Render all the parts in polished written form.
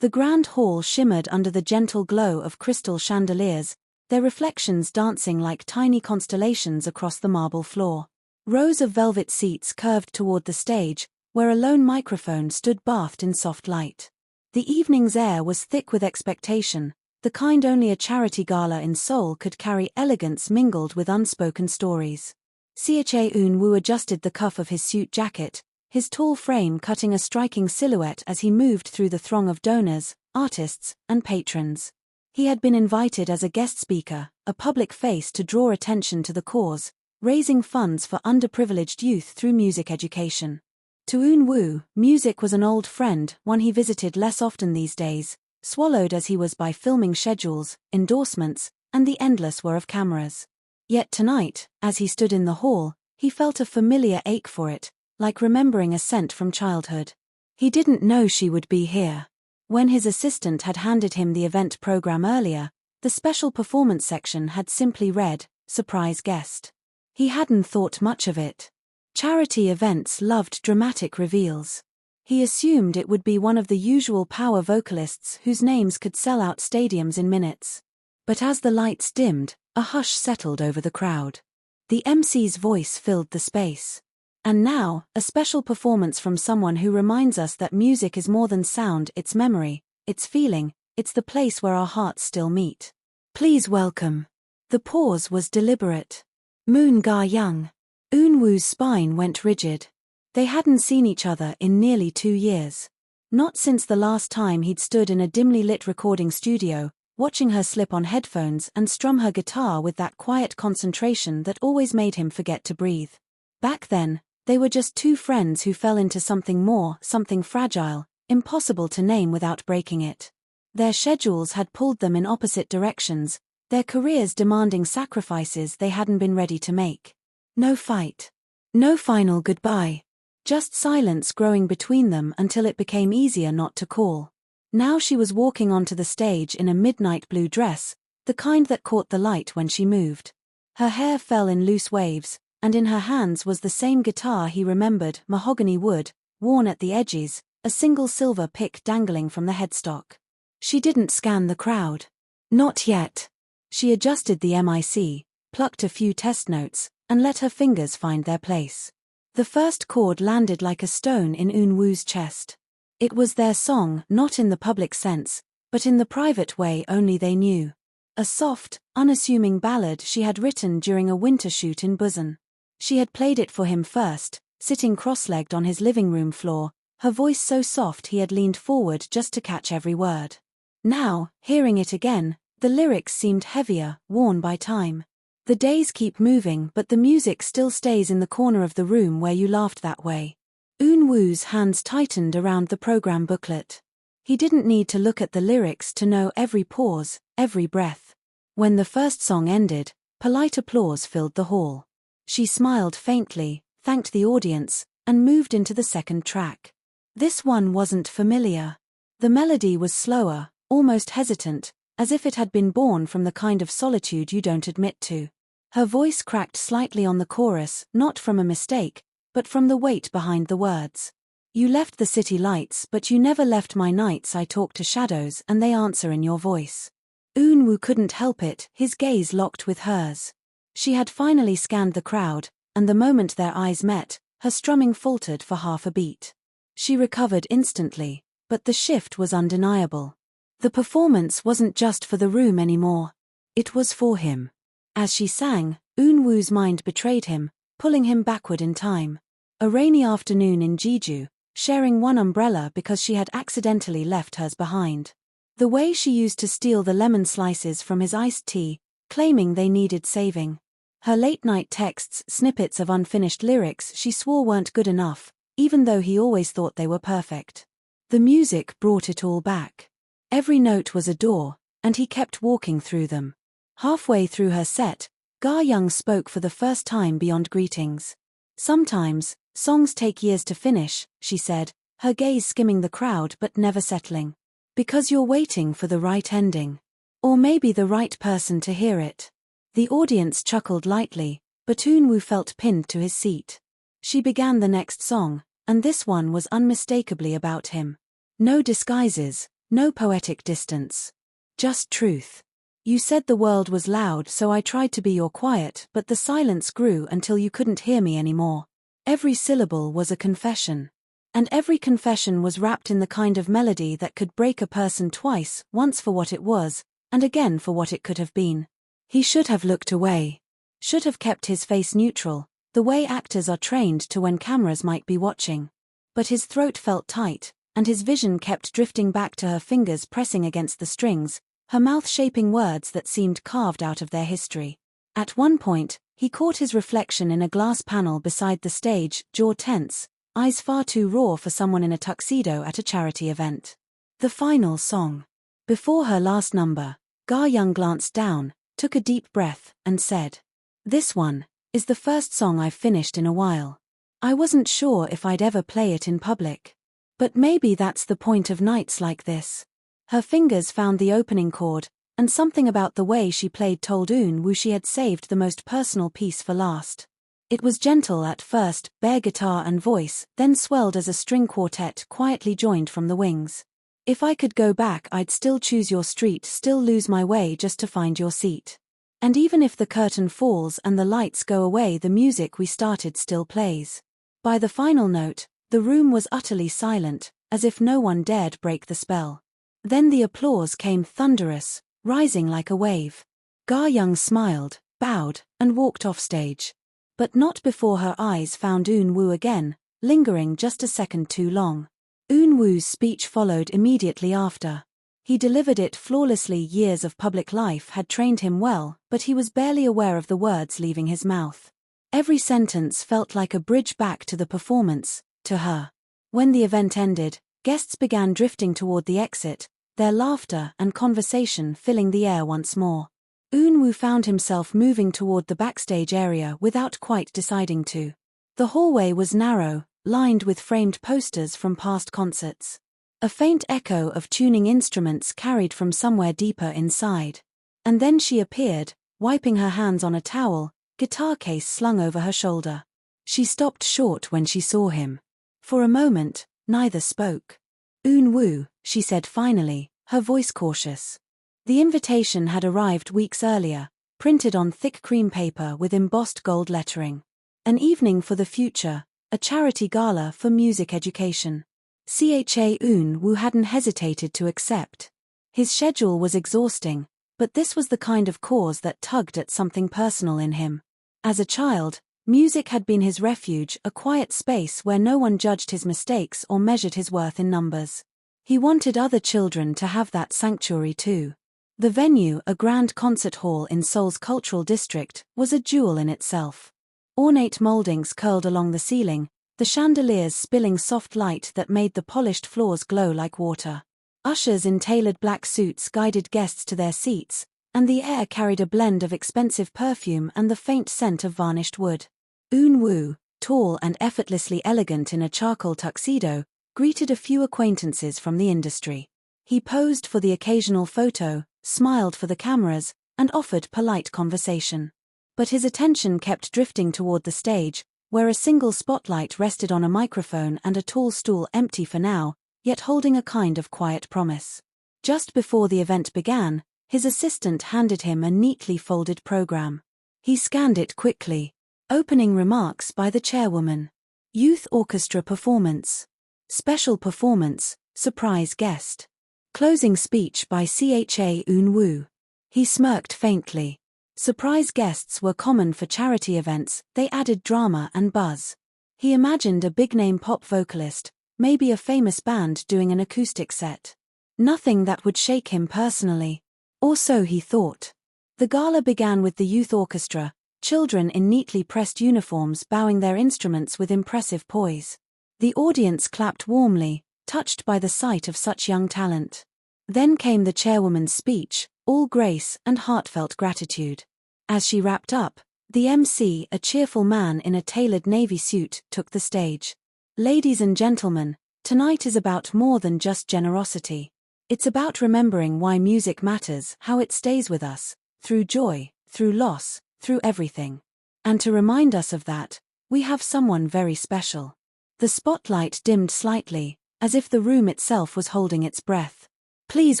The grand hall shimmered under the gentle glow of crystal chandeliers, their reflections dancing like tiny constellations across the marble floor. Rows of velvet seats curved toward the stage, where a lone microphone stood bathed in soft light. The evening's air was thick with expectation, the kind only a charity gala in Seoul could carry, elegance mingled with unspoken stories. Eun-woo adjusted the cuff of his suit jacket, his tall frame cutting a striking silhouette as he moved through the throng of donors, artists, and patrons. He had been invited as a guest speaker, a public face to draw attention to the cause, raising funds for underprivileged youth through music education. To Eun-woo, music was an old friend, one he visited less often these days, swallowed as he was by filming schedules, endorsements, and the endless whir of cameras. Yet tonight, as he stood in the hall, he felt a familiar ache for it, like remembering a scent from childhood. He didn't know she would be here. When his assistant had handed him the event program earlier, the special performance section had simply read, "Surprise guest." He hadn't thought much of it. Charity events loved dramatic reveals. He assumed it would be one of the usual power vocalists whose names could sell out stadiums in minutes. But as the lights dimmed, a hush settled over the crowd. The MC's voice filled the space. And now, a special performance from someone who reminds us that music is more than sound, it's memory, it's feeling, it's the place where our hearts still meet. Please welcome. The pause was deliberate. Moon Ga-young. Eun-woo's spine went rigid. They hadn't seen each other in nearly 2 years. Not since the last time he'd stood in a dimly lit recording studio, watching her slip on headphones and strum her guitar with that quiet concentration that always made him forget to breathe. Back then, they were just two friends who fell into something more, something fragile, impossible to name without breaking it. Their schedules had pulled them in opposite directions, their careers demanding sacrifices they hadn't been ready to make. No fight. No final goodbye. Just silence growing between them until it became easier not to call. Now she was walking onto the stage in a midnight blue dress, the kind that caught the light when she moved. Her hair fell in loose waves, and in her hands was the same guitar he remembered, mahogany wood, worn at the edges, a single silver pick dangling from the headstock. She didn't scan the crowd. Not yet. She adjusted the mic, plucked a few test notes, and let her fingers find their place. The first chord landed like a stone in Eun-woo's chest. It was their song, not in the public sense, but in the private way only they knew. A soft, unassuming ballad she had written during a winter shoot in Busan. She had played it for him first, sitting cross-legged on his living room floor, her voice so soft he had leaned forward just to catch every word. Now, hearing it again, the lyrics seemed heavier, worn by time. The days keep moving but the music still stays in the corner of the room where you laughed that way. Eun-woo's hands tightened around the program booklet. He didn't need to look at the lyrics to know every pause, every breath. When the first song ended, polite applause filled the hall. She smiled faintly, thanked the audience, and moved into the second track. This one wasn't familiar. The melody was slower, almost hesitant, as if it had been born from the kind of solitude you don't admit to. Her voice cracked slightly on the chorus, not from a mistake, but from the weight behind the words. You left the city lights but you never left my nights. I talk to shadows and they answer in your voice. Eun-woo couldn't help it, his gaze locked with hers. She had finally scanned the crowd, and the moment their eyes met, her strumming faltered for half a beat. She recovered instantly, but the shift was undeniable. The performance wasn't just for the room anymore. It was for him. As she sang, Eun-woo's mind betrayed him, pulling him backward in time. A rainy afternoon in Jeju, sharing one umbrella because she had accidentally left hers behind. The way she used to steal the lemon slices from his iced tea, claiming they needed saving. Her late-night texts, snippets of unfinished lyrics she swore weren't good enough, even though he always thought they were perfect. The music brought it all back. Every note was a door, and he kept walking through them. Halfway through her set, Ga-young spoke for the first time beyond greetings. Sometimes, songs take years to finish, she said, her gaze skimming the crowd but never settling. Because you're waiting for the right ending. Or maybe the right person to hear it. The audience chuckled lightly, but Eun-woo felt pinned to his seat. She began the next song, and this one was unmistakably about him. No disguises, No poetic distance. Just truth. You said the world was loud, so I tried to be your quiet, but the silence grew until you couldn't hear me anymore. Every syllable was a confession. And every confession was wrapped in the kind of melody that could break a person twice, once for what it was, and again for what it could have been. He should have looked away. Should have kept his face neutral, the way actors are trained to when cameras might be watching. But his throat felt tight, and his vision kept drifting back to her fingers pressing against the strings, her mouth shaping words that seemed carved out of their history. At one point, he caught his reflection in a glass panel beside the stage, jaw tense, eyes far too raw for someone in a tuxedo at a charity event. The final song. Before her last number, Ga-young glanced down, took a deep breath, and said, "This one is the first song I've finished in a while. I wasn't sure if I'd ever play it in public. But maybe that's the point of nights like this." Her fingers found the opening chord, and something about the way she played told Eun-woo she had saved the most personal piece for last. It was gentle at first, bare guitar and voice, then swelled as a string quartet quietly joined from the wings. "If I could go back, I'd still choose your street, still lose my way just to find your seat. And even if the curtain falls and the lights go away, the music we started still plays." By the final note, the room was utterly silent, as if no one dared break the spell. Then the applause came thunderous, rising like a wave. Ga-young smiled, bowed, and walked off stage. But not before her eyes found Eun-woo again, lingering just a second too long. Eun-woo's speech followed immediately after. He delivered it flawlessly. Years of public life had trained him well, but he was barely aware of the words leaving his mouth. Every sentence felt like a bridge back to the performance, to her. When the event ended, guests began drifting toward the exit, their laughter and conversation filling the air once more. Eun-woo found himself moving toward the backstage area without quite deciding to. The hallway was narrow, lined with framed posters from past concerts. A faint echo of tuning instruments carried from somewhere deeper inside. And then she appeared, wiping her hands on a towel, guitar case slung over her shoulder. She stopped short when she saw him. For a moment, neither spoke. "Eun-woo," she said finally, her voice cautious. The invitation had arrived weeks earlier, printed on thick cream paper with embossed gold lettering. An evening for the future, a charity gala for music education. Eun-woo hadn't hesitated to accept. His schedule was exhausting, but this was the kind of cause that tugged at something personal in him. As a child, music had been his refuge, a quiet space where no one judged his mistakes or measured his worth in numbers. He wanted other children to have that sanctuary too. The venue, a grand concert hall in Seoul's cultural district, was a jewel in itself. Ornate moldings curled along the ceiling, the chandeliers spilling soft light that made the polished floors glow like water. Ushers in tailored black suits guided guests to their seats, and the air carried a blend of expensive perfume and the faint scent of varnished wood. Eun-woo, tall and effortlessly elegant in a charcoal tuxedo, greeted a few acquaintances from the industry. He posed for the occasional photo, smiled for the cameras, and offered polite conversation. But his attention kept drifting toward the stage, where a single spotlight rested on a microphone and a tall stool empty for now, yet holding a kind of quiet promise. Just before the event began, his assistant handed him a neatly folded program. He scanned it quickly. Opening remarks by the chairwoman. Youth orchestra performance. Special performance, surprise guest. Closing speech by Eun-woo. He smirked faintly. Surprise guests were common for charity events, they added drama and buzz. He imagined a big-name pop vocalist, maybe a famous band doing an acoustic set. Nothing that would shake him personally. Or so he thought. The gala began with the youth orchestra, children in neatly pressed uniforms bowing their instruments with impressive poise. The audience clapped warmly, touched by the sight of such young talent. Then came the chairwoman's speech, all grace and heartfelt gratitude. As she wrapped up, the MC, a cheerful man in a tailored navy suit, took the stage. "Ladies and gentlemen, tonight is about more than just generosity. It's about remembering why music matters, how it stays with us, through joy, through loss, through everything. And to remind us of that, we have someone very special." The spotlight dimmed slightly, as if the room itself was holding its breath. Please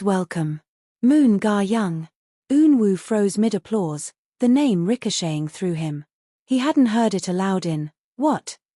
welcome Moon Ga-young. Eun-woo froze mid-applause, the name ricocheting through him. He hadn't heard it aloud in,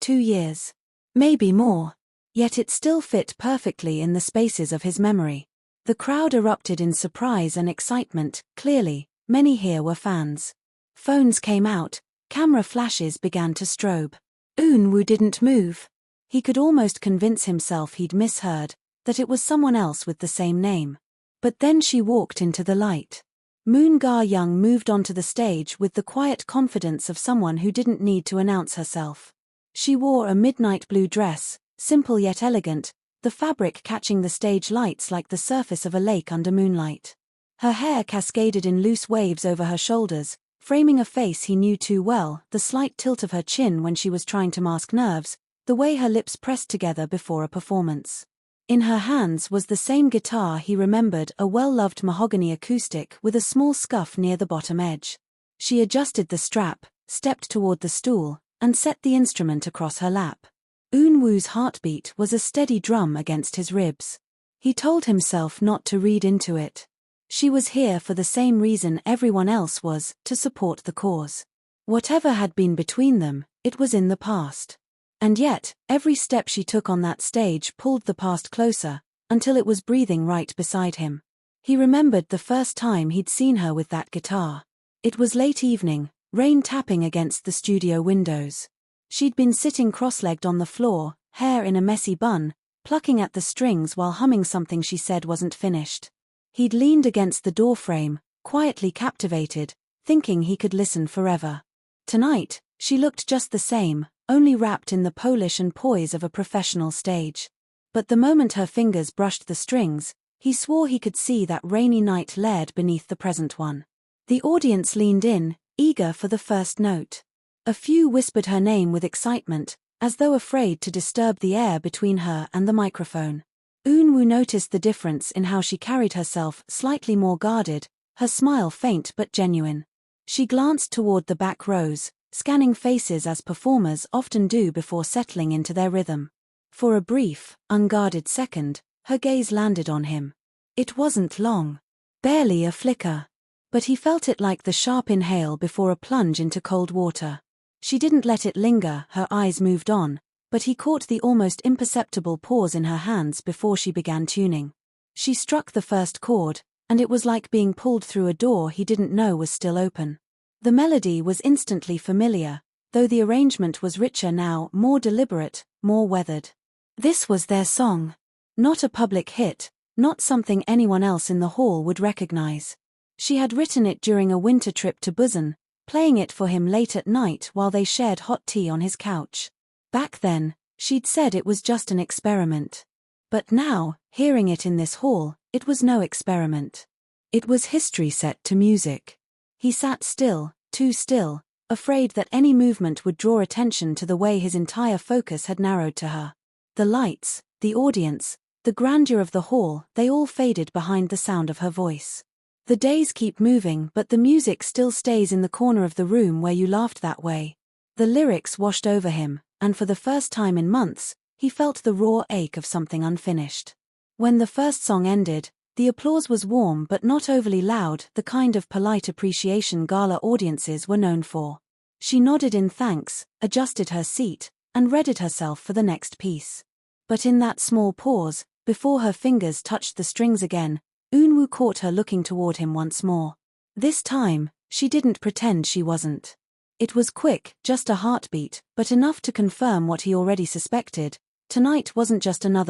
2 years? Maybe more. Yet it still fit perfectly in the spaces of his memory. The crowd erupted in surprise and excitement. Clearly, many here were fans. Phones came out, camera flashes began to strobe. Eun-woo didn't move. He could almost convince himself he'd misheard, that it was someone else with the same name. But then she walked into the light. Moon Ga-young moved onto the stage with the quiet confidence of someone who didn't need to announce herself. She wore a midnight blue dress, simple yet elegant, the fabric catching the stage lights like the surface of a lake under moonlight. Her hair cascaded in loose waves over her shoulders, framing a face he knew too well, the slight tilt of her chin when she was trying to mask nerves, the way her lips pressed together before a performance. In her hands was the same guitar he remembered, a well-loved mahogany acoustic with a small scuff near the bottom edge. She adjusted the strap, stepped toward the stool, and set the instrument across her lap. Eun-woo's heartbeat was a steady drum against his ribs. He told himself not to read into it. She was here for the same reason everyone else was, to support the cause. Whatever had been between them, it was in the past. And yet, every step she took on that stage pulled the past closer, until it was breathing right beside him. He remembered the first time he'd seen her with that guitar. It was late evening, rain tapping against the studio windows. She'd been sitting cross-legged on the floor, hair in a messy bun, plucking at the strings while humming something she said wasn't finished. He'd leaned against the doorframe, quietly captivated, thinking he could listen forever. Tonight, she looked just the same, only wrapped in the polish and poise of a professional stage. But the moment her fingers brushed the strings, he swore he could see that rainy night layered beneath the present one. The audience leaned in, eager for the first note. A few whispered her name with excitement, as though afraid to disturb the air between her and the microphone. Eun-woo noticed the difference in how she carried herself, slightly more guarded, her smile faint but genuine. She glanced toward the back rows, scanning faces as performers often do before settling into their rhythm. For a brief, unguarded second, her gaze landed on him. It wasn't long. Barely a flicker. But he felt it like the sharp inhale before a plunge into cold water. She didn't let it linger, her eyes moved on, but he caught the almost imperceptible pause in her hands before she began tuning. She struck the first chord, and it was like being pulled through a door he didn't know was still open. The melody was instantly familiar, though the arrangement was richer now, more deliberate, more weathered. This was their song. Not a public hit, not something anyone else in the hall would recognize. She had written it during a winter trip to Busan, playing it for him late at night while they shared hot tea on his couch. Back then, she'd said it was just an experiment. But now, hearing it in this hall, it was no experiment. It was history set to music. He sat still, too still, afraid that any movement would draw attention to the way his entire focus had narrowed to her. The lights, the audience, the grandeur of the hall, they all faded behind the sound of her voice. The days keep moving, but the music still stays in the corner of the room where you laughed that way. The lyrics washed over him, and for the first time in months, he felt the raw ache of something unfinished. When the first song ended, the applause was warm but not overly loud, the kind of polite appreciation gala audiences were known for. She nodded in thanks, adjusted her seat, and readied herself for the next piece. But in that small pause, before her fingers touched the strings again, Eun-woo caught her looking toward him once more. This time, she didn't pretend she wasn't. It was quick, just a heartbeat, but enough to confirm what he already suspected. Tonight wasn't just another